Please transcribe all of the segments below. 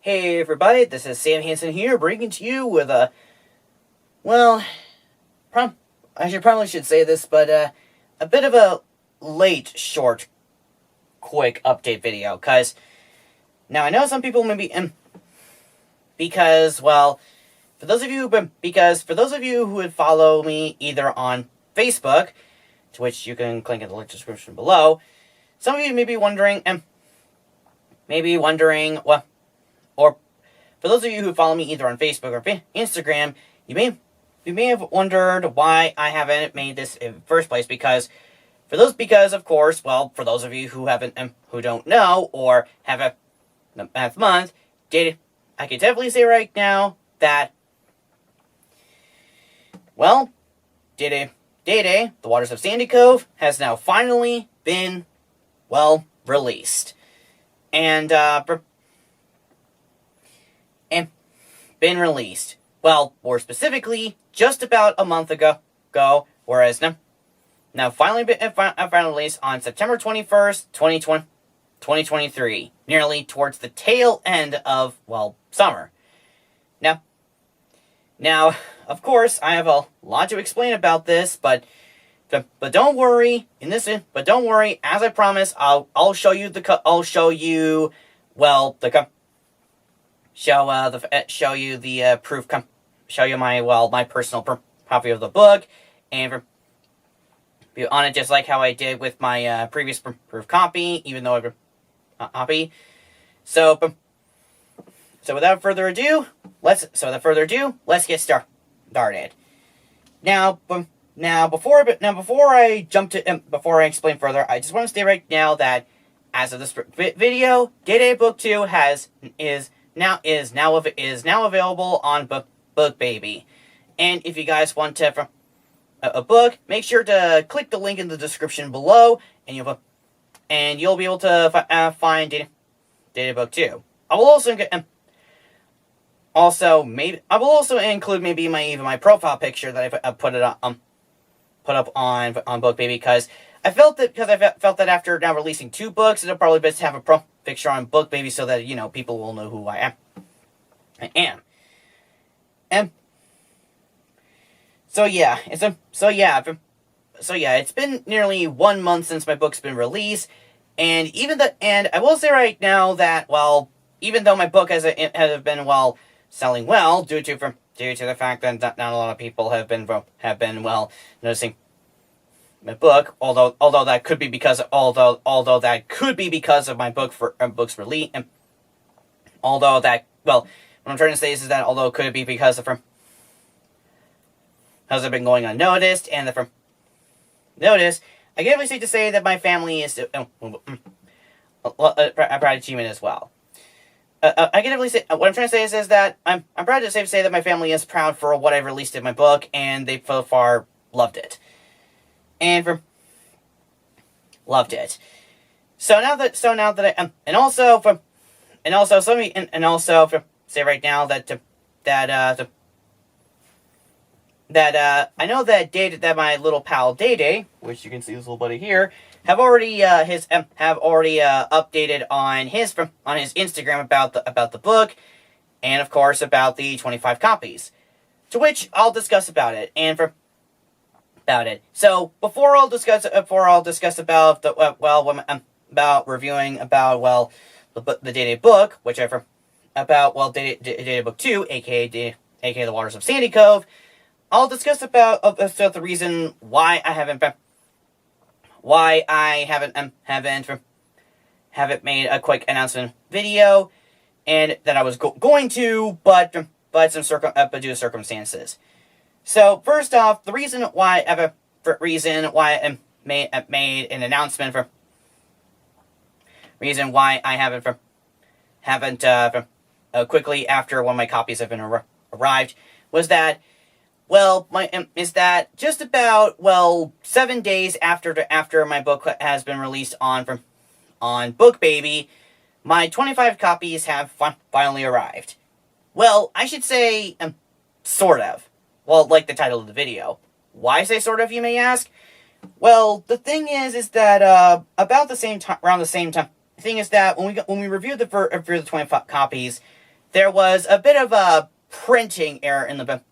Hey everybody, this is Sam Hansen here, bringing to you with a, well, I probably should say this, but a bit of a late, short, quick update video, because now I know some people may be, because, well, for those of you who would follow me either on Facebook, to which you can click in the link description below, some of you may be wondering, well, or for those of you who follow me either on Facebook or Instagram, you may have wondered why I haven't made this in the first place. Because of course, for those of you who who don't know or have a math month, I can definitely say right now that, well, Daedae, the Waters of Sandycove, has now finally been, released. And been released. Well, more specifically, just about a month ago, whereas now finally released on September 21st, 2023, nearly towards the tail end of, summer. Now, of course, I have a lot to explain about this, but don't worry, as I promised, I'll show you my personal copy of the book, and be on it just like how I did with my previous proof copy, even though I copy. So without further ado, let's get started. Now before I explain further, I just want to state right now that as of this video, Daedae Book 2 is now available on Book Baby. And if you guys want a book, make sure to click the link in the description below, and you'll be able to find Daedae Book 2. I will also include maybe my profile picture that I put up on Book Baby, because I felt that after now releasing 2 books, it'll probably best have a picture on Book Baby so that people will know who I am. It's been nearly 1 month since my book's been released, and I will say right now that even though my book has been selling well due to the fact that not a lot of people have been noticing my book, although that could be because of my book's release, and what I'm trying to say is that although it could be because of has it been going unnoticed, and I can definitely say to say that my family is a proud achievement as well. I can definitely say what I'm trying to say is that I'm proud to say that my family is proud for what I've released in my book, and they so far loved it. So now that I and also say right now that I know that my little pal Daedae, which you can see this little buddy here, have already updated on his Instagram about the book, and of course about the 25 copies, to which I'll discuss about it. So before I'll discuss about about reviewing about the Daedae book, which Daedae Book 2, aka the Waters of Sandycove, I'll discuss about the reason why I haven't made a quick announcement video, and that I was going to, but due to circumstances. So first off, the reason why I made an announcement reason why I haven't quickly after when my copies have been arrived was that just about 7 days after my book has been released on Book Baby, my 25 copies have finally arrived. Well, I should say sort of. Well, like the title of the video. Why say sort of, you may ask? Well, the thing is that around the same time, the thing is that when we reviewed the 25 copies, there was a bit of a printing error in the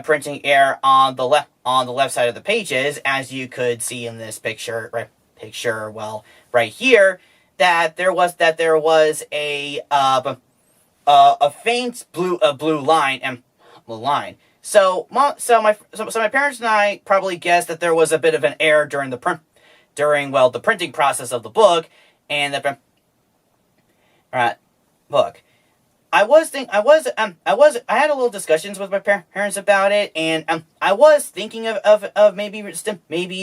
printing error on the left side of the pages, as you could see in this picture. Well, right here, that there was a faint blue line. So my parents and I probably guessed that there was a bit of an error during the printing process of the book, and the book. I had a little discussions with my parents about it, and I was thinking of maybe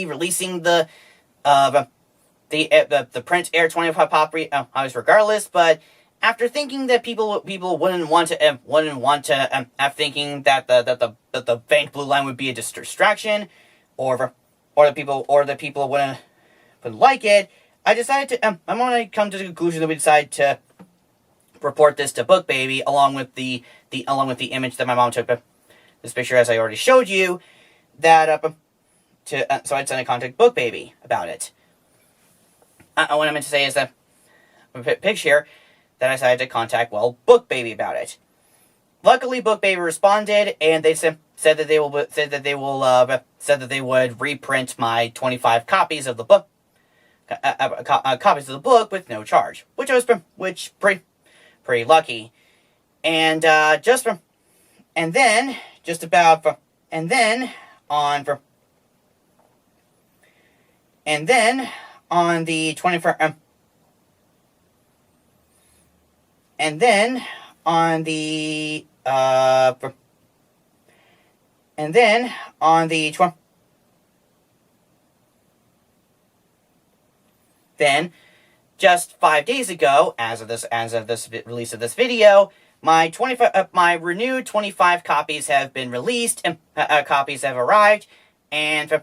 releasing the print Air 25 copy regardless, but after thinking that people wouldn't want to after thinking that the faint blue line would be a distraction, or the people wouldn't like it, I decided to I'm going to come to the conclusion that we decided to report this to Book Baby, along with the image that my mom took, this picture, as I already showed you, that so I'd send a contact Book Baby about it. What I meant to say is that picture here, that I decided to contact Book Baby about it. Luckily, Book Baby responded, and they said that they would reprint my 25 copies of the book, with no charge, which pretty lucky. And on the 24th, and then on the then just 5 days ago, as of this release of this video, my renewed 25 copies have been released, and copies have arrived, and I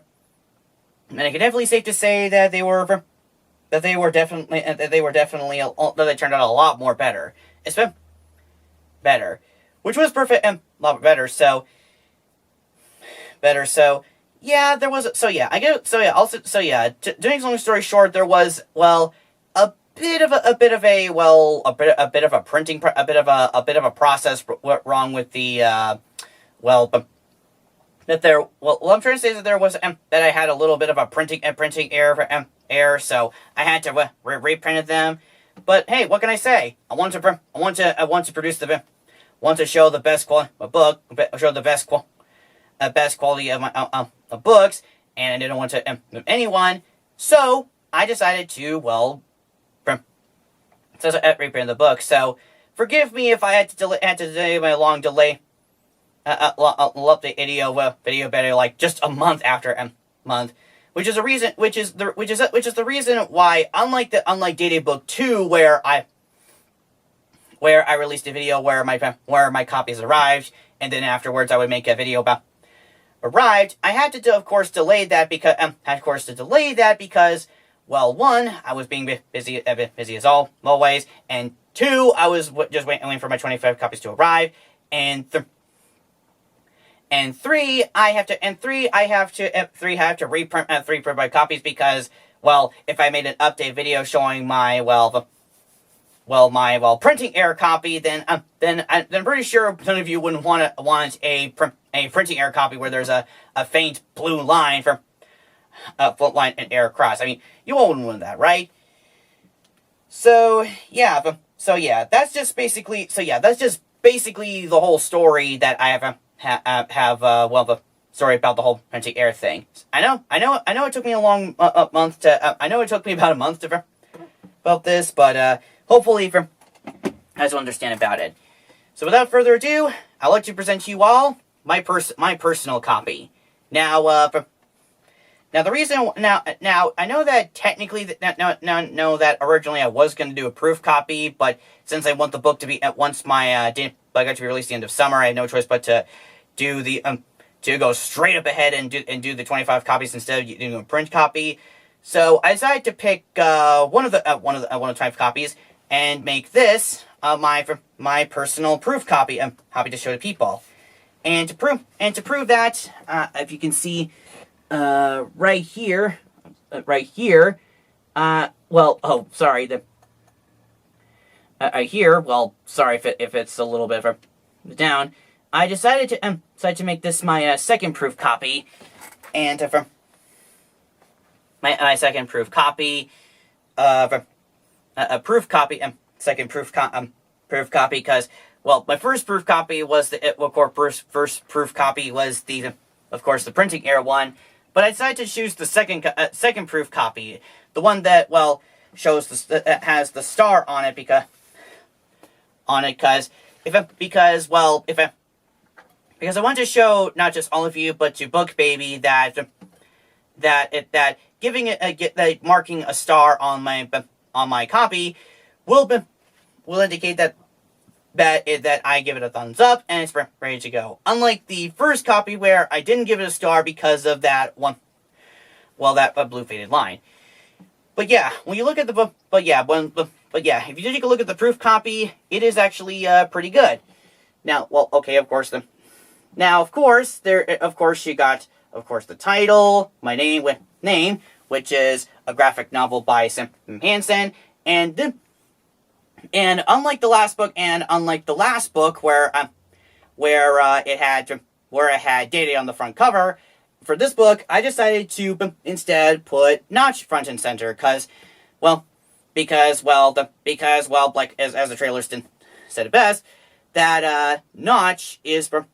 can definitely safe to say that they turned out a lot more better. It's been better, which was perfect, and a lot better. So yeah, there was. So yeah, doing a long story short, there was a bit of a process wrong with the I'm trying to say is that there was that I had a little bit of a printing error, so I had to reprint them. But hey, what can I say? I want to produce want to show the best quality of book, show the best quality of my books, and I didn't want to anyone, so I decided to reprint the book. So forgive me if I had to delay my long delay. Update video better, like just a month after month, which is the reason why, unlike Daedae Book 2, where I released a video where my copies arrived, and then afterwards I would make a video about arrived, I had to of course delay that because one, I was being busy as always, and two, I was just waiting for my 25 copies to arrive, and three, I have to reprint my copies because, if I made an update video showing my printing error copy, then I'm pretty sure none of you wouldn't want a printing error copy where there's a faint blue line from float line and error cross. I mean, you all wouldn't want that, right? So yeah, that's just basically the whole story that I have the story about the whole printing error thing. I know it took me about a month to about this, but hopefully you guys will understand about it. So without further ado, I'd like to present to you all my personal copy. Now the reason now I know that technically know that originally I was going to do a proof copy, but since I want the book to be once my book got to be released at the end of summer, I had no choice but to do the to go straight up ahead and do the 25 copies instead of doing a print copy. So I decided to pick one of the 25 copies and make this my personal proof copy. I'm happy to show to people, and to prove that, if you can see right here, here, well, sorry if it's a little bit down, I decided to make this my second proof copy, and from my second proof copy, a proof copy, second proof proof copy, because, well, my first proof copy was first proof copy was of course, the printing error one, but I decided to choose the second proof copy, the one that, well, shows that has the star on it, because because I want to show not just all of you, but to Book Baby that giving it marking a star on my copy will indicate that I give it a thumbs up and it's ready to go. Unlike the first copy where I didn't give it a star because of that one, well, that blue faded line. But yeah, when you look at the book, if you take a look at the proof copy, it is actually pretty good. Now, well, okay, of course you got the title, my name, which is a graphic novel by Hansen, and unlike the last book, where it had Daedae on the front cover, for this book, I decided to instead put Notch front and center, because as the trailer said it best, that Notch is the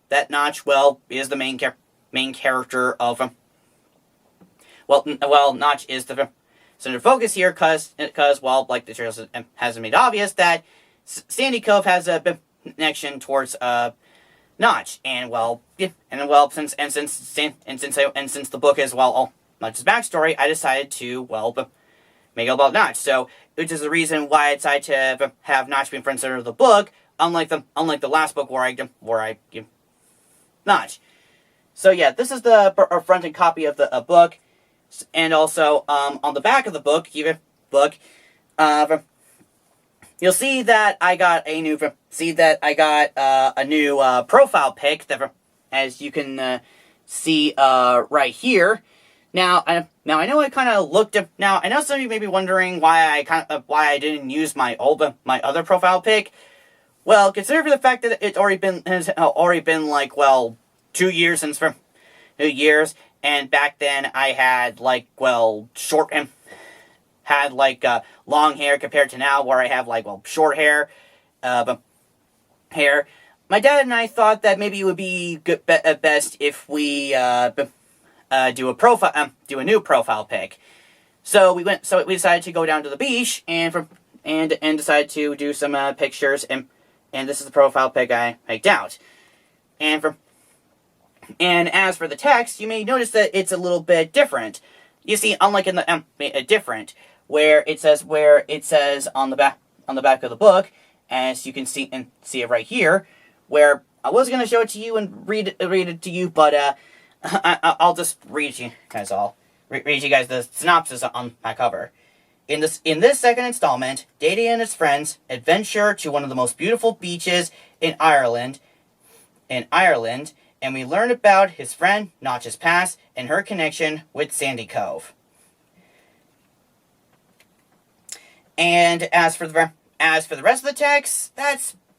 main character of Notch is the center focus here, because like the trailer has made obvious, that Sandycove has a connection towards Notch, since the book is all Notch's backstory, I decided to make it about Notch. So, which is the reason why I decided to have Notch be in front center of the book, unlike the last book where I give Notch. So yeah, this is the front and copy of the book, and also on the back of the book, you'll see that I got a new profile pic that, as you can see right here. Now I know I kind of looked at. Now I know some of you may be wondering why I didn't use my other profile pic. Well, consider the fact that it's has already been like 2 years since 2 years, and back then I had short and had long hair compared to now where I have short hair. My dad and I thought that maybe it would be best if we do a new profile pic. So we decided to go down to the beach and decided to do some pictures, and this is the profile pic I picked out. And as for the text, you may notice that it's a little bit different. You see, unlike in the different, where it says on the back of the book, as you can see it right here, where I was going to show it to you and read it to you, but I'll just read to you guys the synopsis on my cover. In this second installment, Daedae and his friends adventure to one of the most beautiful beaches in Ireland, and we learn about his friend Notch's past and her connection with Sandycove. And as for the rest of the text,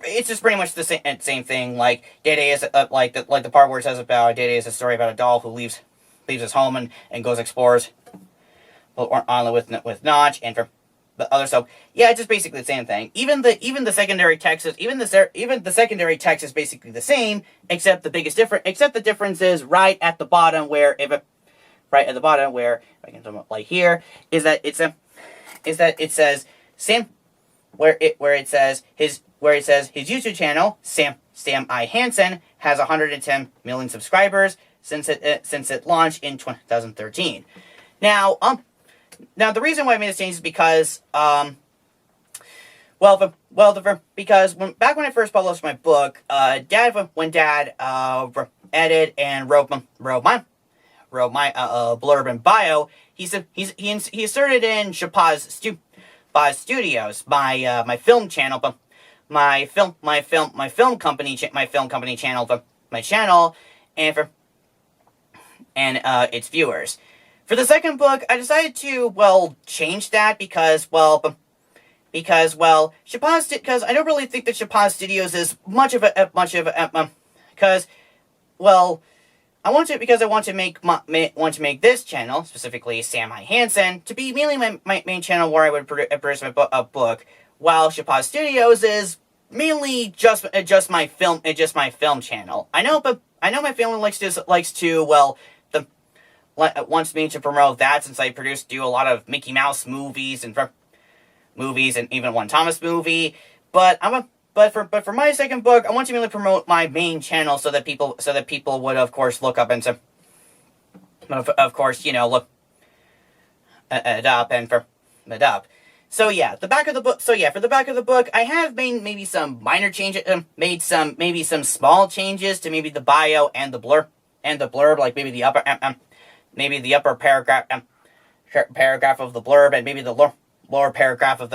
it's just pretty much the same thing. Like Daedae is like the part where it says about Daedae is a story about a doll who leaves his home and goes explores island with Notch, and for the other stuff. Yeah, it's just basically the same thing. Even the secondary text is basically the same, except the difference is right at the bottom where I can zoom up here is that it says his YouTube channel Sam I Hansen has 110 million subscribers since it launched in 2013. Now the reason why I made this change is because because back when I first published my book, when Dad edited and wrote my blurb and bio, he inserted in Shapaz Studios, my film channel, my film company channel, and its viewers. For the second book, I decided to change that because because well, because I don't really think that Chapaz Studios is much of a because well, I want to make this channel, specifically Sam I. Hansen, to be mainly my main channel where I would produce a book, while Chapaz Studios is mainly just my film channel. I know, but I know my family likes to well, wants me to promote that, since I do a lot of Mickey Mouse movies and even one Thomas movie. But But for my second book, I want to really promote my main channel so that people would of course look up and of course look it up and for it up. So yeah, the back of the book. So yeah, for the back of the book, I have made maybe some minor changes, made some small changes to maybe the bio and the blurb, like maybe the upper paragraph of the blurb, and maybe the lower paragraph of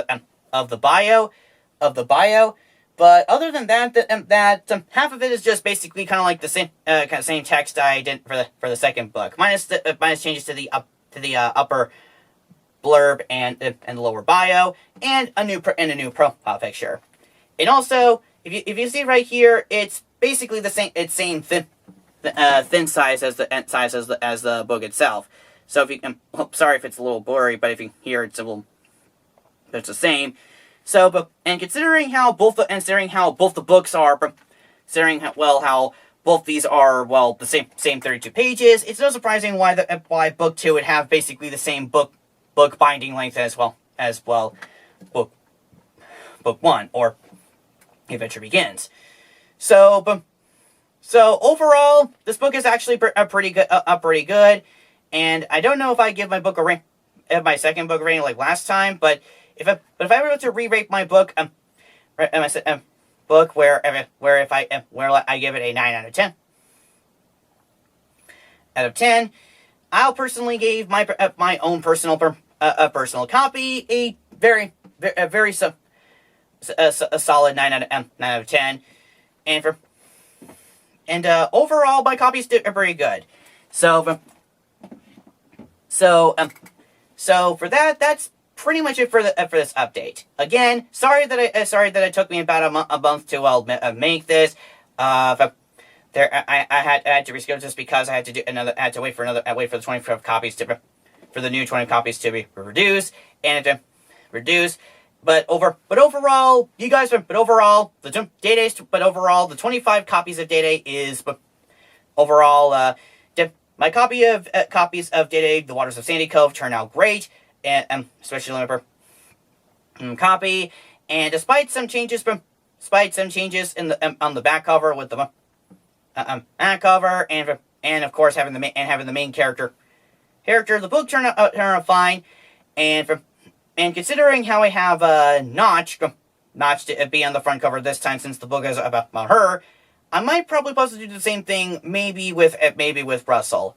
the bio. But other than that, half of it is just basically kind of like the same text I did for the second book, minus changes to the upper blurb and the lower bio, and a new profile picture. And also, if you see right here, it's basically the same. It's same thin size as the book itself. So if you sorry if it's a little blurry, but if you hear it's it's the same. So, considering how both the books are, how both these are the same 32 pages, it's no surprising why book 2 would have basically the same book binding length as book 1, or Adventure Begins. So overall, this book is actually pretty good, and I don't know if I give my second book a rating like last time, but if I were to re-rate my book, where I give it a 9 out of 10, I'll personally give my own personal copy a very solid 9 out of 10, and overall my copies are pretty good. So for that's pretty much it for this update. Again, sorry that it took me about a month to make this. I had to reschedule just because I had to wait for the 25 copies for the new 20 copies to be reduced and reduced. But overall, the 25 copies of Daedae is overall my copies of Daedae, The Waters of Sandycove turned out great. And especially the copy, and despite some changes in the on the back cover with the back cover, and of course having the main character, the book turned out fine, and considering how I have Notch to be on the front cover this time, since the book is about her, I might probably possibly do the same thing maybe with Russell.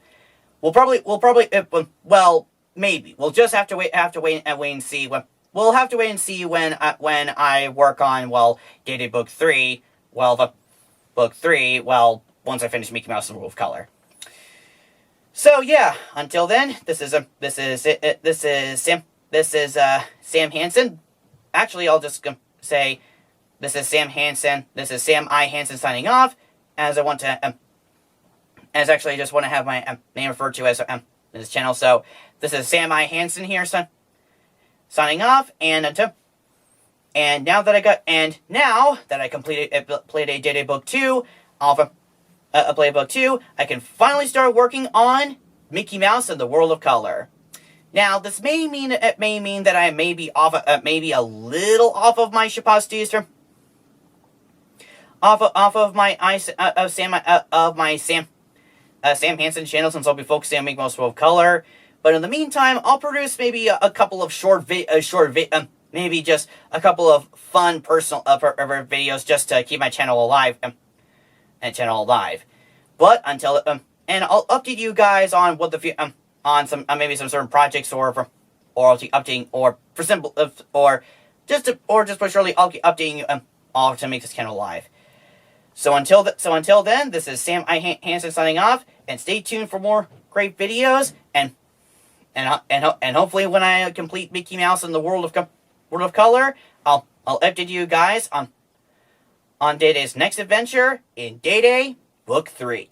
Maybe we'll just have to wait and see when I work on Daedae book 3. Once I finish Mickey Mouse and the World of Color. So yeah, until then, this is Sam Hansen. Actually, I'll just say this is Sam Hansen. This is Sam I. Hansen signing off. I just want to have my name referred to as this channel. So this is Sam I. Hansen here, signing off. And now that I played a Daedae book 2, play book 2, I can finally start working on Mickey Mouse and the World of Color. Now, this may mean that I may be a little off of my Chapaz Studios Sam Hansen channel, since I'll be focusing on Mickey Mouse World of Color. But in the meantime, I'll produce maybe a couple of maybe just a couple of fun personal videos just to keep my channel alive But until and I'll update you guys on what on some maybe some certain projects or updating just shortly I'll keep updating you all to make this channel live. So until then, this is Sam I. Hansen signing off, and stay tuned for more great videos, and hopefully when I complete Mickey Mouse and the World of Color, I'll update you guys on Daedae's next adventure in Daedae Book 3.